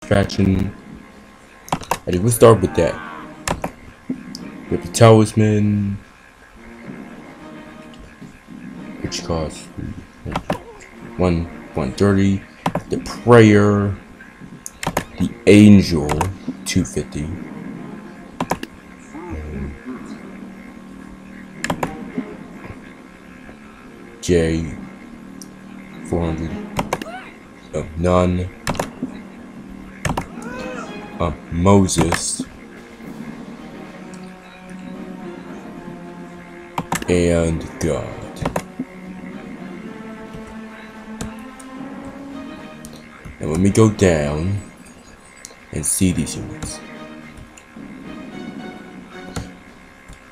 faction. I think we'll start with that. We have the Talisman, which costs 130. The Prayer, the Angel, 250. J, 400. Oh, None. Moses. And God. And let me go down and see these units.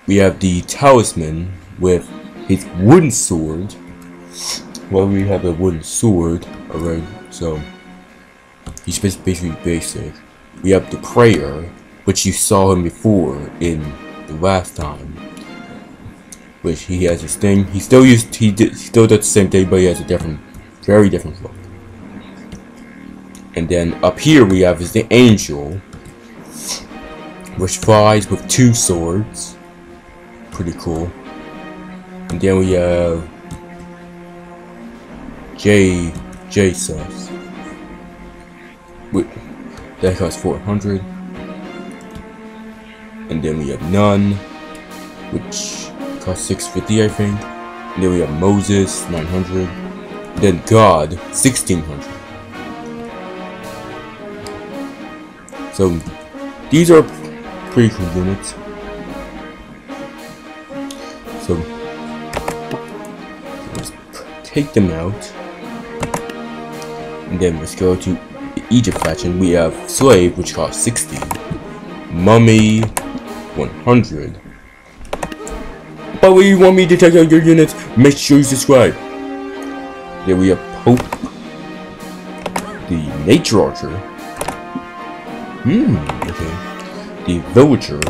We have the Talisman with his wooden sword. Well, we have a wooden sword already, so he's basically basic. We have the Prayer, which you saw him before in the last time, which he has his thing. He still does the same thing, but he has a very different look. And then up here we have is the Angel, which flies with 2 swords. Pretty cool. And then we have Jesus. That costs 400. And then we have None, which costs 650, I think. And then we have Moses, 900. Then God, 1600. So these are pretty cool units. So let's take them out, and then let's go to the Egypt faction. We have Slave, which costs 60. Mummy, 100. But when you want me to take out your units, make sure you subscribe. Then we have Pope, the Nature Archer. Okay. The Villager,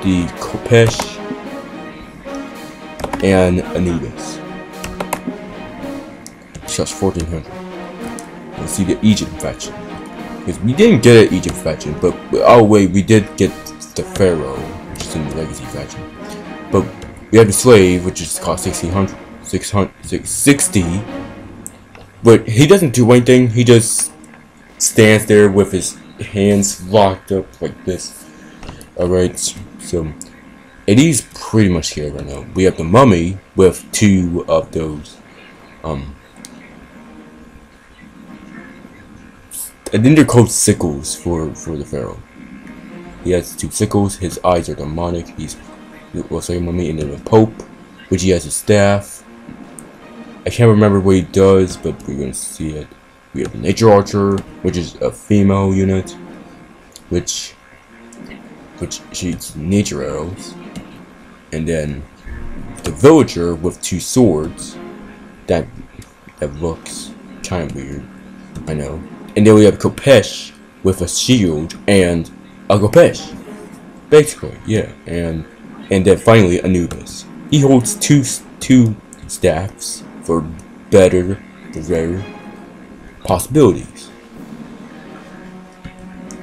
the Kopesh, and Anubis. Just 1400. Let's see the Egypt faction. Because we didn't get an Egypt faction, but oh wait, we did get the Pharaoh, which is in the Legacy faction. But we have the Slave, which is cost 660. But he doesn't do anything. He just stands there with his hands locked up like this. Alright, so it is pretty much here right now. We have the Mummy with 2 of those I think they're called sickles for the Pharaoh. He has 2 sickles, his eyes are demonic, we'll say Mummy. And then the Pope, which he has a staff. I can't remember what he does, but we're gonna see it. We have the Nature Archer, which is a female unit, which shoots nature arrows. And then the Villager with 2 swords. That looks kind of weird, I know. And then we have Kopesh with a shield and a Kopesh, basically, yeah. And then finally Anubis. He holds two staffs for better possibilities.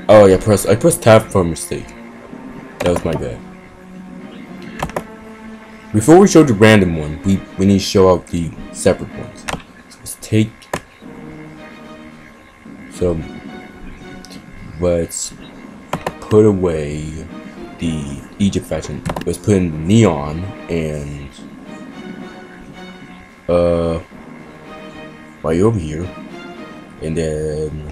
Oh yeah, I pressed tab for a mistake. That was my bad. Before we show the random one, we need to show out the separate ones. So let's take. So let's put away the Egypt faction. Let's put in the Neon and right over here. And then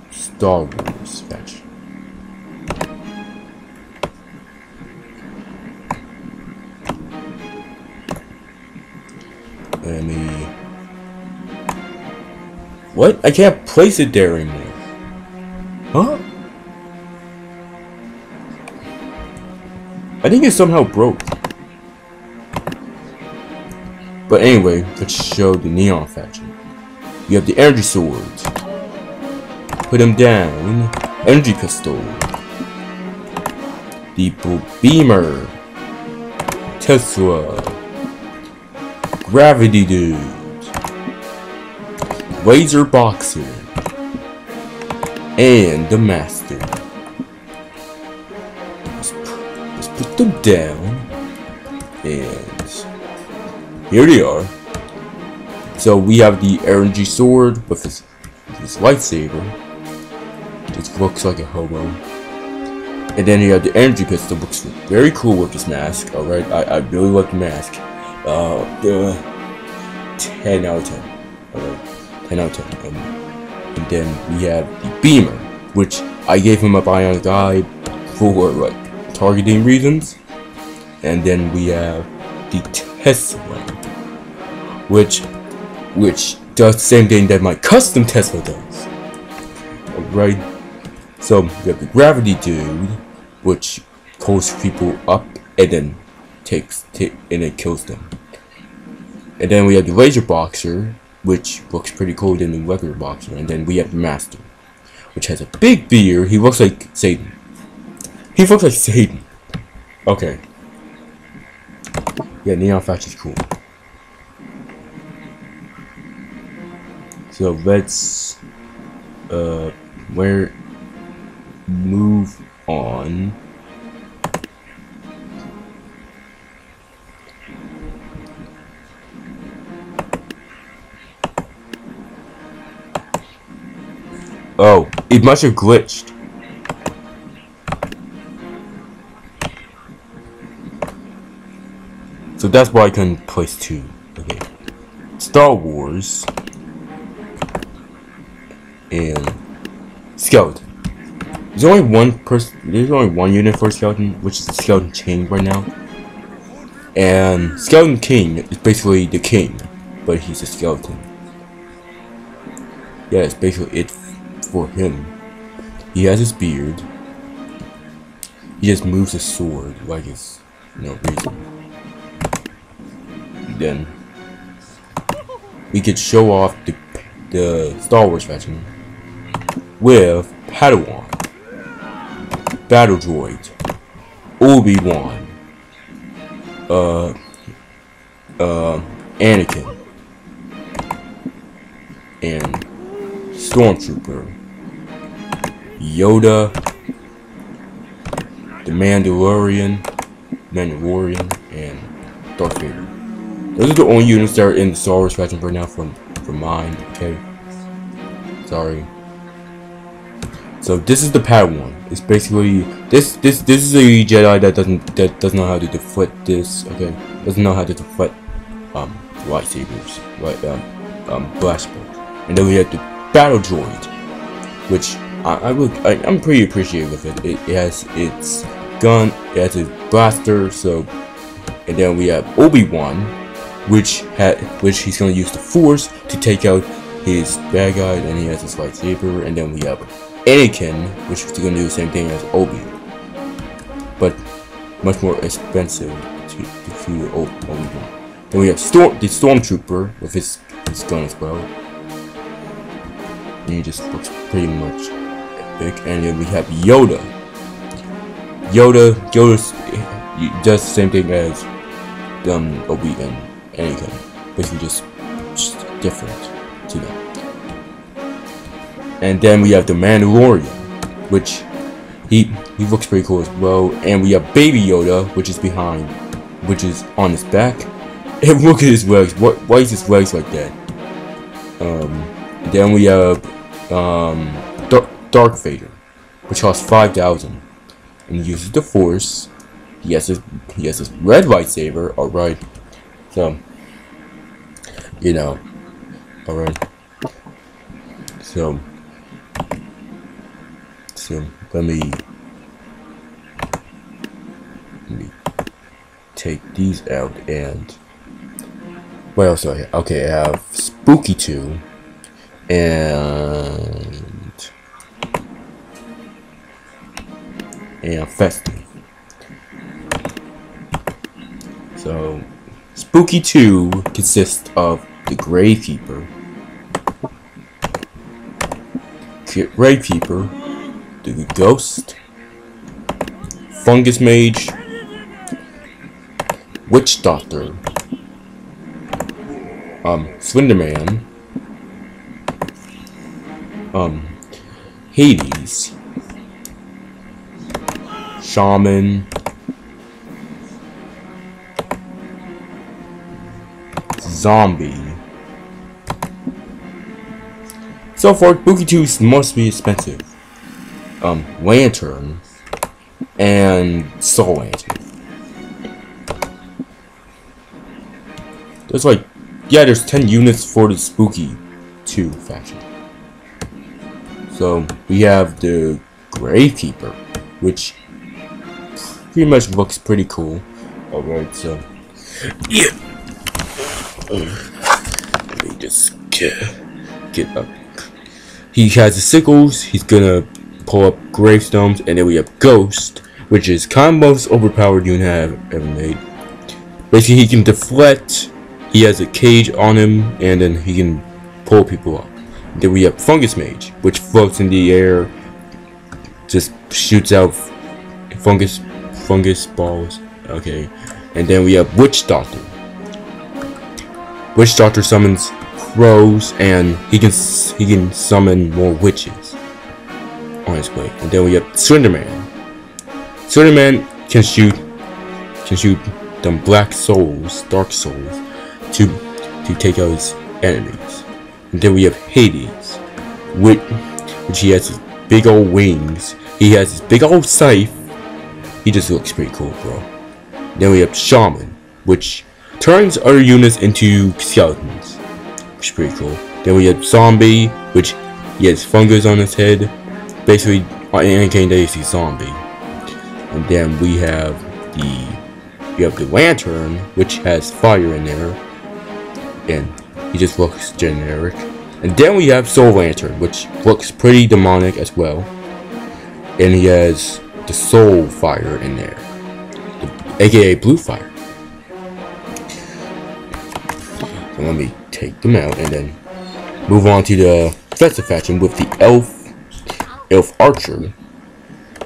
Star Wars faction. Let me. What? I can't place it there anymore. Huh? I think it somehow broke. But anyway, let's show the Neon faction. You have the Energy Swords. Put them down. Energy Pistol. The Beamer. Tesla. Gravity Dude. Laser Boxer, and the Master. Let's put them down, and here they are. So we have the RNG sword with his lightsaber. It looks like a hobo. And then you have the energy pistol, looks very cool with this mask. Alright, I really like the mask. The 10 out of 10. Alright, 10 out of 10. And then we have the beamer, which I gave him a bionic eye for like targeting reasons. And then we have the Tesla, which does the same thing that my custom Tesla does. Alright, so we have the gravity dude, which pulls people up and then and it kills them. And then we have the laser boxer, which looks pretty cool than the regular boxer. And then we have the master, which has a big beard. He looks like Satan. He looks like Satan. Okay. Yeah, Neon Fact is cool. So let's move on. Oh, it must have glitched. So that's why I couldn't place 2. Okay. Star Wars and Skeleton. There's only one unit for Skeleton, which is the Skeleton King right now. And Skeleton King is basically the king, but he's a skeleton. Yeah, it's basically it for him. He has his beard. He just moves his sword like it's no reason. Then we could show off the Star Wars veteran with Padawan, Battle Droid, Obi-Wan, Anakin, and Stormtrooper, Yoda, the Mandalorian, and Darth Vader. Those are the only units that are in the Star Wars faction right now from mine, okay? Sorry. So this is the Padawan. It's basically this is a Jedi that doesn't know how to deflect this, okay? Doesn't know how to deflect lightsabers, right? Blast bolts. And then we have the Battle Droid, which I'm pretty appreciative of it. It has its gun, it has its blaster, so. And then we have Obi-Wan, which he's gonna use the Force to take out his bad guy, and he has his lightsaber. And then we have Anakin, which is gonna do the same thing as Obi, but much more expensive to defeat Obi-Wan. Then we have the Stormtrooper with his gun as well. And he just looks pretty much epic. And then we have Yoda. Yoda does the same thing as Obi and Anakin, basically just different to them. And then we have the Mandalorian, which he looks pretty cool as well. And we have Baby Yoda, which is on his back. And look at his legs. Why is his legs like that? Then we have Darth Vader, which costs 5,000, and he uses the Force. He has his red lightsaber. All right, so you know, all right. So let me take these out. And what else do I have? Okay, I have Spooky 2 and Festive. So Spooky 2 consists of the Gravekeeper, the Ghost, Fungus Mage, Witch Doctor, Slenderman, Hades, Shaman, Zombie. So far, Spooky Tooth must be expensive. Lantern and Soul Lantern. There's like, yeah, there's 10 units for the Spooky Tooth faction. So we have the Gravekeeper, which pretty much looks pretty cool. Alright, so yeah. Let me just get up. He has the sickles. He's gonna pull up gravestones, and then we have Ghost, which is kind of most overpowered unit I've ever made. Basically, he can deflect. He has a cage on him, and then he can pull people up. Then we have Fungus Mage, which floats in the air, just shoots out fungus balls. Okay, and then we have Witch Doctor. Witch Doctor summons crows, and he can summon more witches on his way. And then we have Slenderman. Slenderman can shoot them black souls, dark souls, to take out his enemies. And then we have Hades, which he has his big old wings. He has his big old scythe. He just looks pretty cool, bro. Then we have Shaman, which turns other units into skeletons, which is pretty cool. Then we have Zombie, which he has fungus on his head. Basically, on any game that you see Zombie. And then we have the Lantern, which has fire in there, and he just looks generic. And then we have Soul Lantern, which looks pretty demonic as well, and he has the Soul Fire in there, aka Blue Fire. So let me take them out and then move on to the Festive faction with the Elf Archer,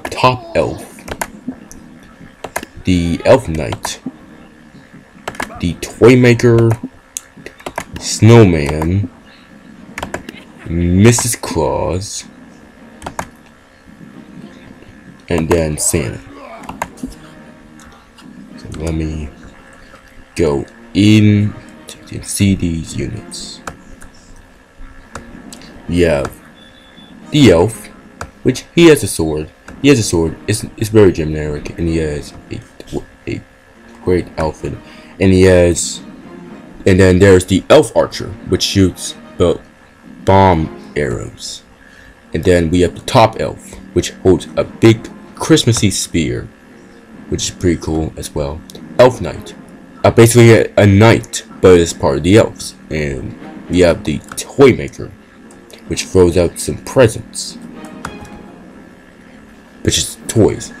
Top Elf, the Elf Knight, the Toymaker, Snowman, Mrs. Claus, and then Santa. So let me go in to see these units. We have the Elf, which he has a sword. He has a sword. It's very generic, and he has a great outfit. And then there's the Elf Archer, which shoots bomb arrows. And then we have the Top Elf, which holds a big Christmassy spear, which is pretty cool as well. Elf Knight, basically a knight, but it's part of the elves. And we have the Toymaker, which throws out some presents, which is toys.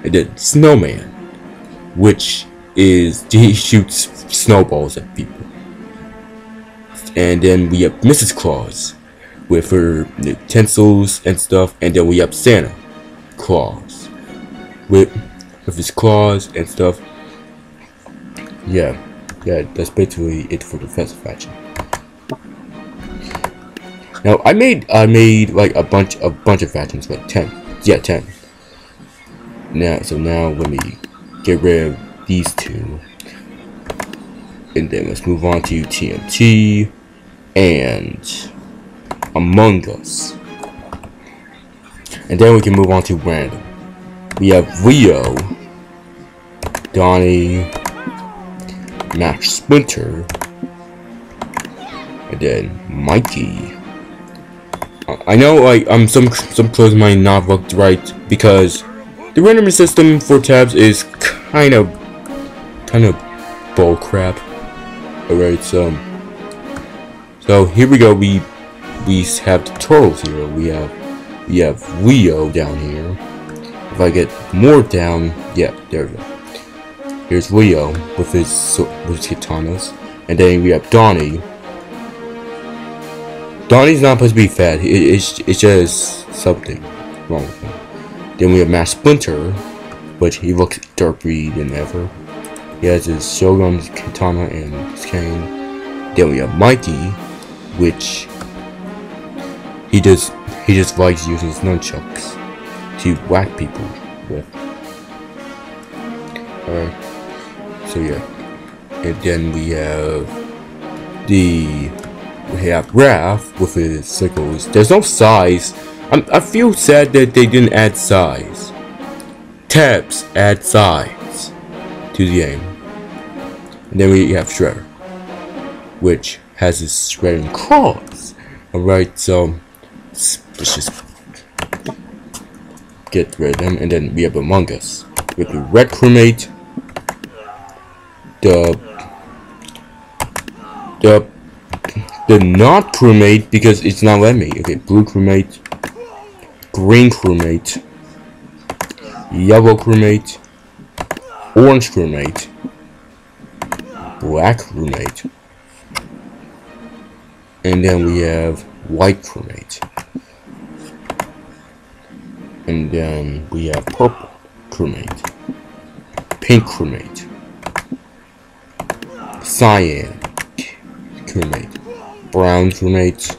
And then Snowman, which he shoots snowballs at people. And then we have Mrs. Claus with her utensils and stuff. And then we have Santa Claus with his claws and stuff. Yeah, that's basically it for the Festive faction. Now I made like a bunch of factions, like 10. Yeah, 10. Now let me get rid of these two, and then let's move on to TNT and Among Us, and then we can move on to random. We have Leo, Donnie, Max Splinter, and then Mikey. I know, like, some clothes might not look right because the random system for tabs is kind of bull crap. Alright, so here we go. We have the turtles here. We have Leo down here. If I get more down, yeah, there we go. Here's Leo with his katanas, and then we have Donnie. Donnie's not supposed to be fat. It's just something wrong with him. Then we have Max Splinter, which he looks darker than ever. He has his Shogun's katana and his cane. Then we have Mikey, which he He just likes using his nunchucks to whack people with. Alright, so yeah. And then we have Raph with his sickles. There's no size. I feel sad that they didn't add size. Tabs add size to the game. And then we have Shredder, which has his shredding claws. Alright, so let's just get rid of them. And then we have Among Us with the red crewmate, the not crewmate because it's not letting me. Okay, blue crewmate, green crewmate, yellow crewmate, orange crewmate, black crewmate, and then we have white crewmate, and then we have purple crewmate, pink crewmate, cyan crewmate, brown crewmate,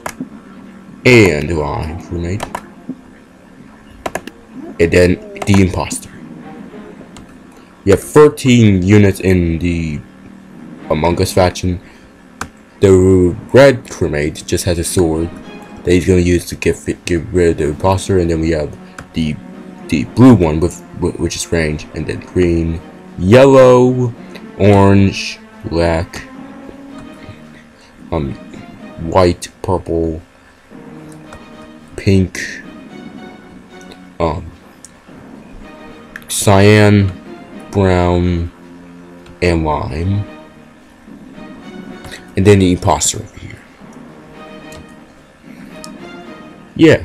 and lime crewmate, and then the imposter. We have 13 units in the Among Us faction. The red crewmate just has a sword that he's gonna use to get rid of the imposter, and then we have the blue one which is range, and then green, yellow, orange, black, white, purple, pink, cyan, brown, and lime, and then the imposter over here. Yeah,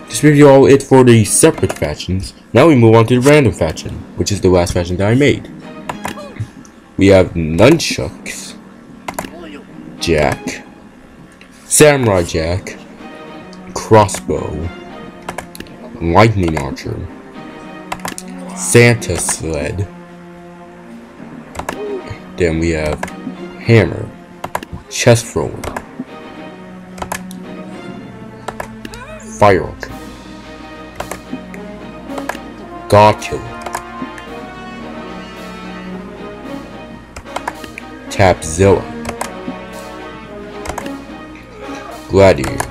this will be all it for the separate factions. Now we move on to the random faction, which is the last faction that I made. We have Nunchucks, Jack, Samurai Jack, Crossbow, Lightning Archer, Santa Sled. Then we have Hammer, Chest Thrower, Fire Archer, God Killer, Tapzilla, Gladiator,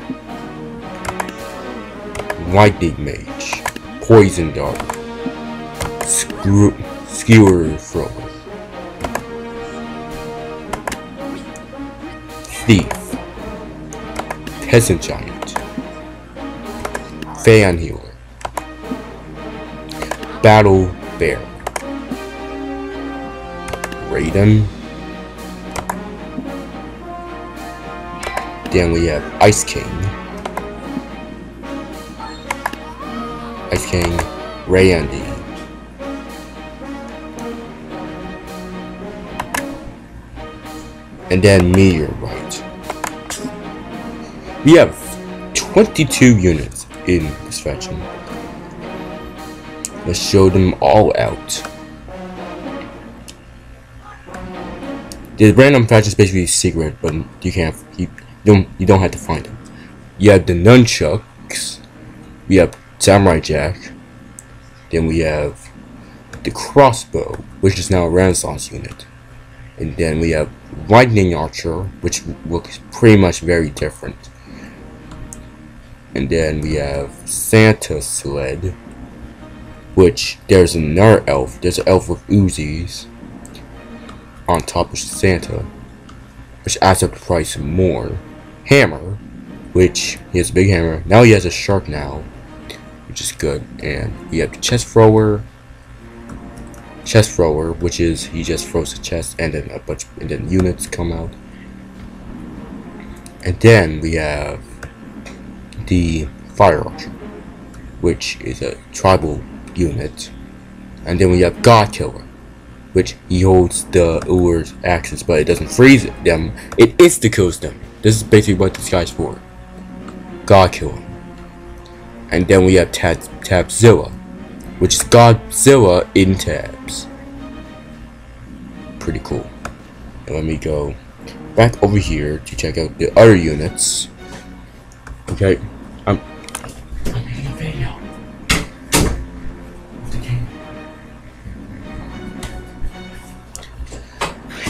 Lightning Mage, Poison Dart, Skewer Thrower, Thief, Peasant Giant, Fan Healer, Battle Bear, Raiden. Then we have Ice King, Randy, and then Meteorite. We have 22 units in this faction. Let's show them all out. The random faction is basically secret, but you don't have to find them. You have the Nunchucks. We have Samurai Jack. Then we have the Crossbow, which is now a Renaissance unit. And then we have Lightning Archer, which looks pretty much very different. And then we have Santa Sled, which there's another elf. There's an elf with Uzis on top of Santa, which adds up the price more. Hammer, which he has a big hammer. Now he has a shark now, which is good. And we have the Chest Thrower, which is he just throws the chest and then units come out. And then we have the Fire Archer, which is a tribal unit. And then we have God Killer, which he holds the Uber's axes, but it doesn't freeze them. It insta-kills them. This is basically what this guy's for. God Killer. And then we have Tabzilla, which is Godzilla in tabs. Pretty cool. And let me go back over here to check out the other units. Okay, I'm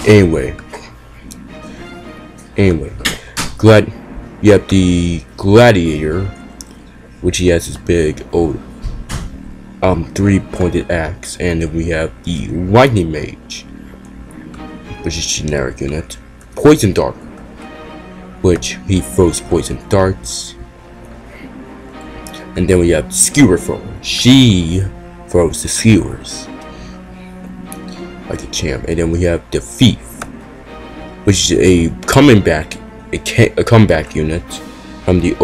anyway, glad you have the gladiator, which he has his big old three-pointed axe, and then we have the lightning mage, which is generic unit, poison dart, which he throws poison darts, and then we have skewer thrower. She throws the skewers like a champ, and then we have the thief, which is a comeback unit from the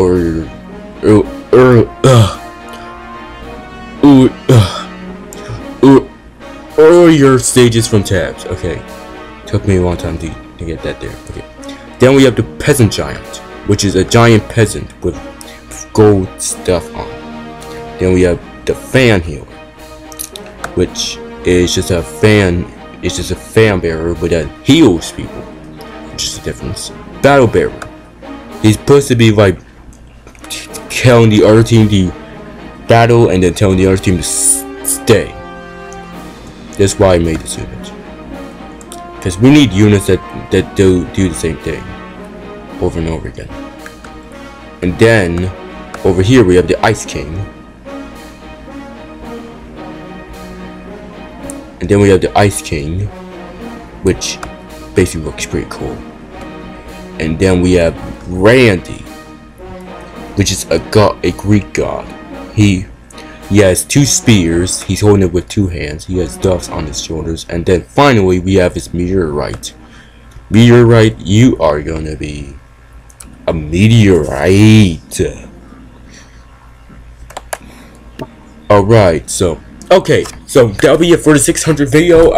earlier stages from tabs. Okay, took me a long time to get that there. Okay, then we have the peasant giant, which is a giant peasant with gold stuff on. Then we have the fan healer, which is just a fan. It's just a fan bearer, but that heals people, which is the difference. Battle bearer. He's supposed to be like telling the other team to battle and then telling the other team to stay. That's why I made this unit, because we need units that do the same thing over and over again. And then over here we have the Ice King, and then we have the Ice King, which basically looks pretty cool. And then we have Randy, which is a Greek god. He has two spears. He's holding it with two hands. He has doves on his shoulders. And then finally we have his meteorite. Meteorite, you are gonna be a meteorite. Alright, so okay, so that'll be it for the 600 video.